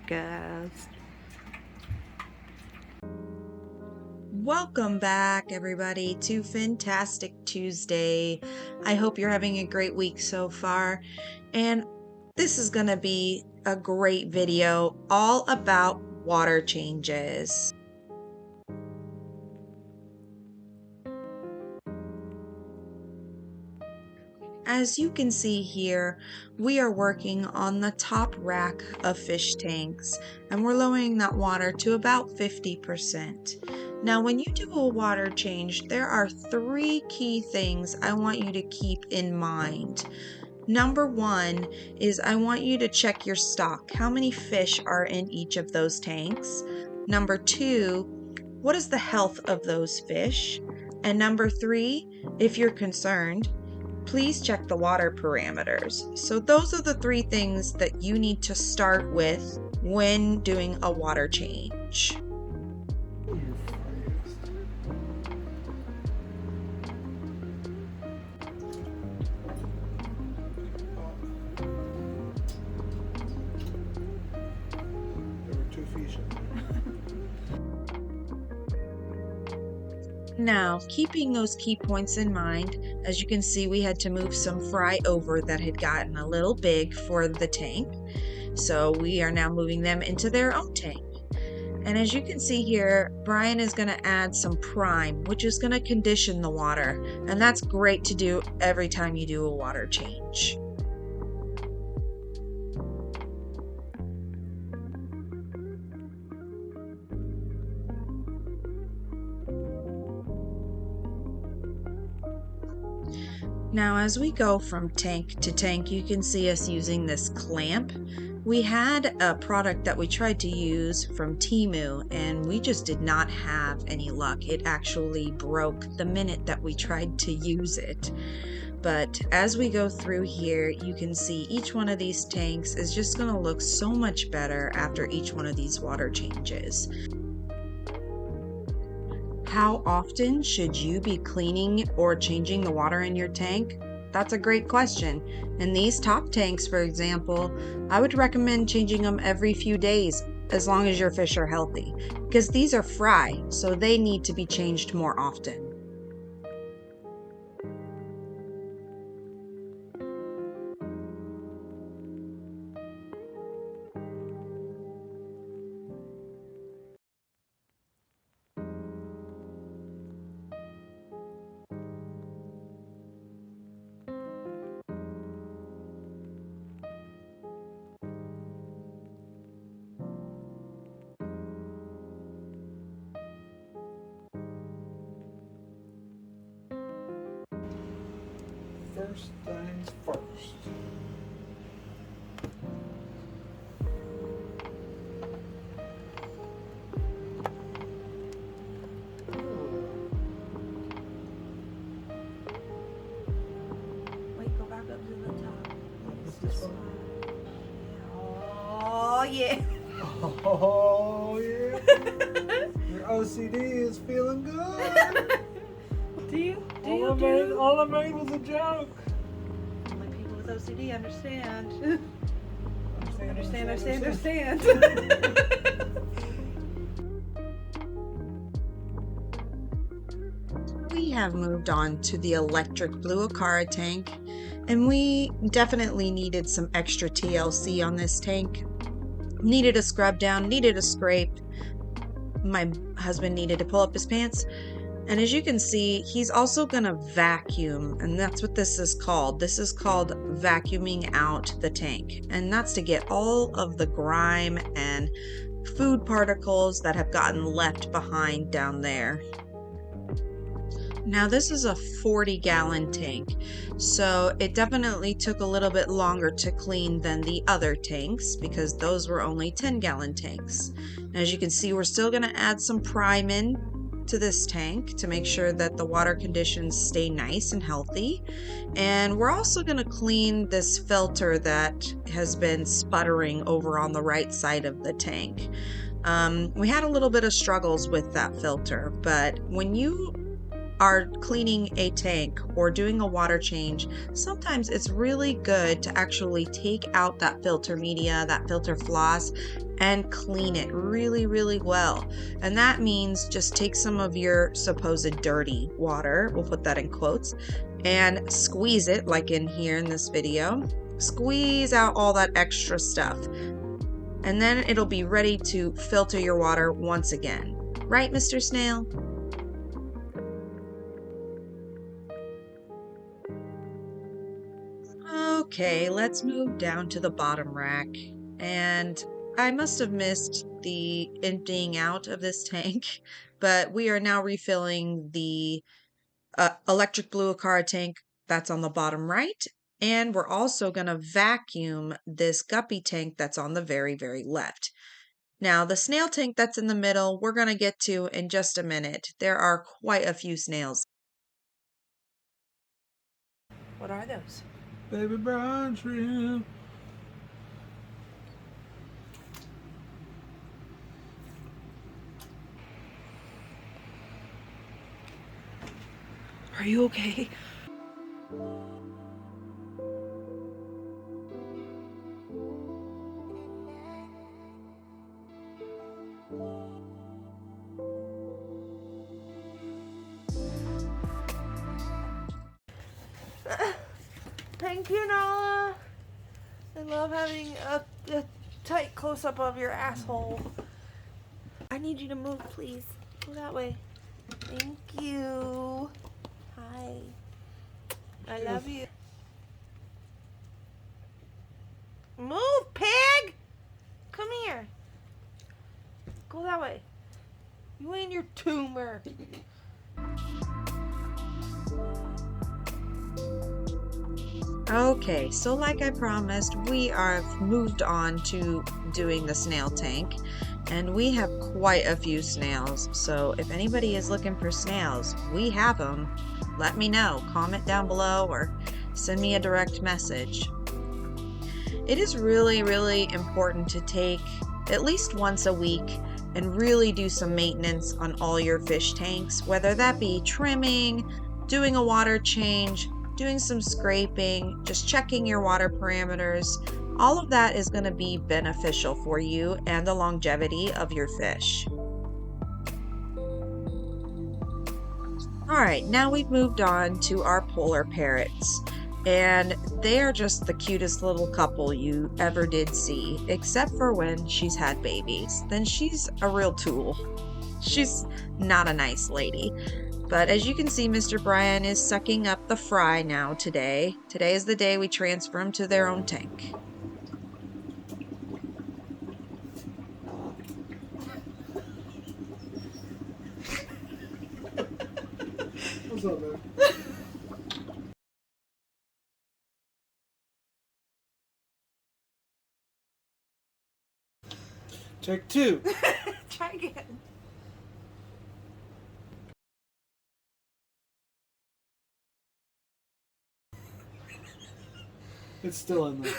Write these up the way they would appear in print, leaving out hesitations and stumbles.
goes. Welcome back, everybody, to Fantastic Tuesday. I hope you're having a great week so far. And this is going to be a great video all about water changes. As you can see here, we are working on the top rack of fish tanks, and we're lowering that water to about 50%. Now, when you do a water change, there are 3 key things I want you to keep in mind. Number 1 is I want you to check your stock. How many fish are in each of those tanks? Number 2, what is the health of those fish? And number 3, if you're concerned, please check the water parameters. So those are the 3 things that you need to start with when doing a water change. Now, keeping those key points in mind, as you can see, we had to move some fry over that had gotten a little big for the tank. So we are now moving them into their own tank. And as you can see here, Brian is going to add some prime, which is going to condition the water. And that's great to do every time you do a water change. Now, as we go from tank to tank, you can see us using this clamp. We had a product that we tried to use from Temu, and we just did not have any luck. It actually broke the minute that we tried to use it. But as we go through here, you can see each one of these tanks is just going to look so much better after each one of these water changes. How often should you be cleaning or changing the water in your tank? That's a great question. In these top tanks, for example, I would recommend changing them every few days as long as your fish are healthy, because these are fry, so they need to be changed more often. First things first. Wait, go back up to the top. This one? Oh, yeah. Oh yeah. Your OCD is feeling good. All I made was a joke. Only people with OCD understand. Understand. Understand. We have moved on to the electric blue Acara tank, and we definitely needed some extra TLC on this tank. Needed a scrub down, needed a scrape. My husband needed to pull up his pants. And as you can see, he's also gonna vacuum, and that's what this is called. This is called vacuuming out the tank. And that's to get all of the grime and food particles that have gotten left behind down there. Now this is a 40-gallon tank, so it definitely took a little bit longer to clean than the other tanks because those were only 10-gallon tanks. As you can see, we're still going to add some prime in to this tank to make sure that the water conditions stay nice and healthy. And we're also going to clean this filter that has been sputtering over on the right side of the tank. We had a little bit of struggles with that filter, but when you are cleaning a tank or doing a water change, sometimes it's really good to actually take out that filter media, that filter floss, and clean it really, really well. And that means just take some of your supposed dirty water, we'll put that in quotes, and squeeze it, like in here in this video. Squeeze out all that extra stuff. And then it'll be ready to filter your water once again. Right, Mr. Snail? Okay, let's move down to the bottom rack. And I must have missed the emptying out of this tank, but we are now refilling the electric blue Acara tank that's on the bottom right. And we're also going to vacuum this guppy tank that's on the very, very left. Now, the snail tank that's in the middle, we're going to get to in just a minute. There are quite a few snails. What are those? Baby brown shrimp. Are you okay? Thank you, Nala. I love having a tight close-up of your asshole. I need you to move, please. Go that way. Thank you. Hi. I love you. Move, pig! Come here. Go that way. You and your tumor. Okay, so like I promised, we are moved on to doing the snail tank, and we have quite a few snails. So if anybody is looking for snails, we have them. Let me know. Comment down below or send me a direct message. It is really, really important to take at least once a week and really do some maintenance on all your fish tanks, whether that be trimming, doing a water change, doing some scraping, just checking your water parameters. All of that is going to be beneficial for you and the longevity of your fish. All right, now we've moved on to our polar parrots, and they are just the cutest little couple you ever did see, except for when she's had babies. Then she's a real tool. She's not a nice lady. But as you can see, Mr. Brian is sucking up the fry now today. Today is the day we transfer them to their own tank. What's up, man? Take two. Try again. It's still in there.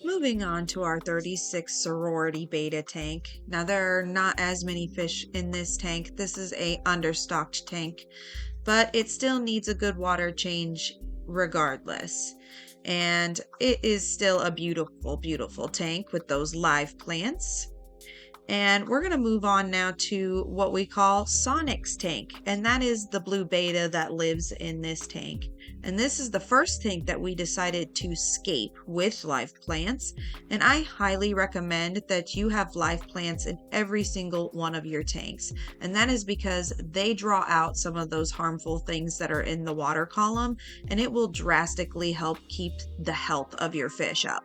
Moving on to our 36 sorority beta tank. Now there are not as many fish in this tank. This is a understocked tank, but it still needs a good water change regardless. And it is still a beautiful, beautiful tank with those live plants. And we're going to move on now to what we call Sonic's tank, and that is the blue beta that lives in this tank. And this is the first tank that we decided to scape with live plants, and I highly recommend that you have live plants in every single one of your tanks. And that is because they draw out some of those harmful things that are in the water column, and it will drastically help keep the health of your fish up.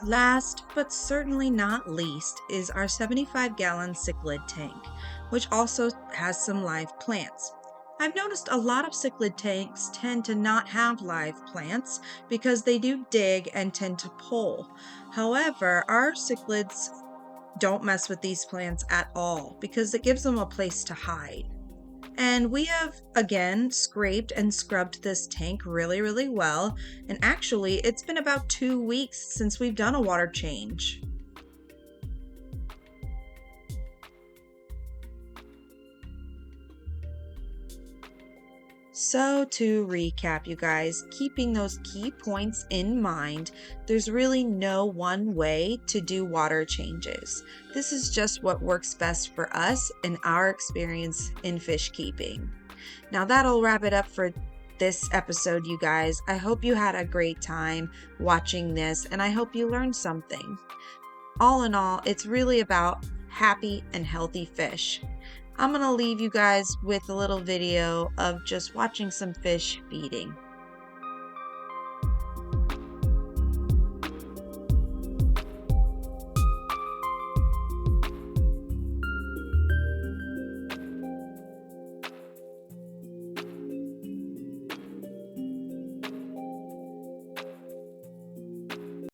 Last, but certainly not least, is our 75-gallon cichlid tank, which also has some live plants. I've noticed a lot of cichlid tanks tend to not have live plants because they do dig and tend to pull. However, our cichlids don't mess with these plants at all because it gives them a place to hide. And we have, again, scraped and scrubbed this tank really, really well. And actually, it's been about 2 weeks since we've done a water change. So to recap, you guys, keeping those key points in mind, there's really no one way to do water changes. This is just what works best for us and our experience in fish keeping. Now that'll wrap it up for this episode, you guys. I hope you had a great time watching this, and I hope you learned something. All in all, it's really about happy and healthy fish. I'm going to leave you guys with a little video of just watching some fish feeding.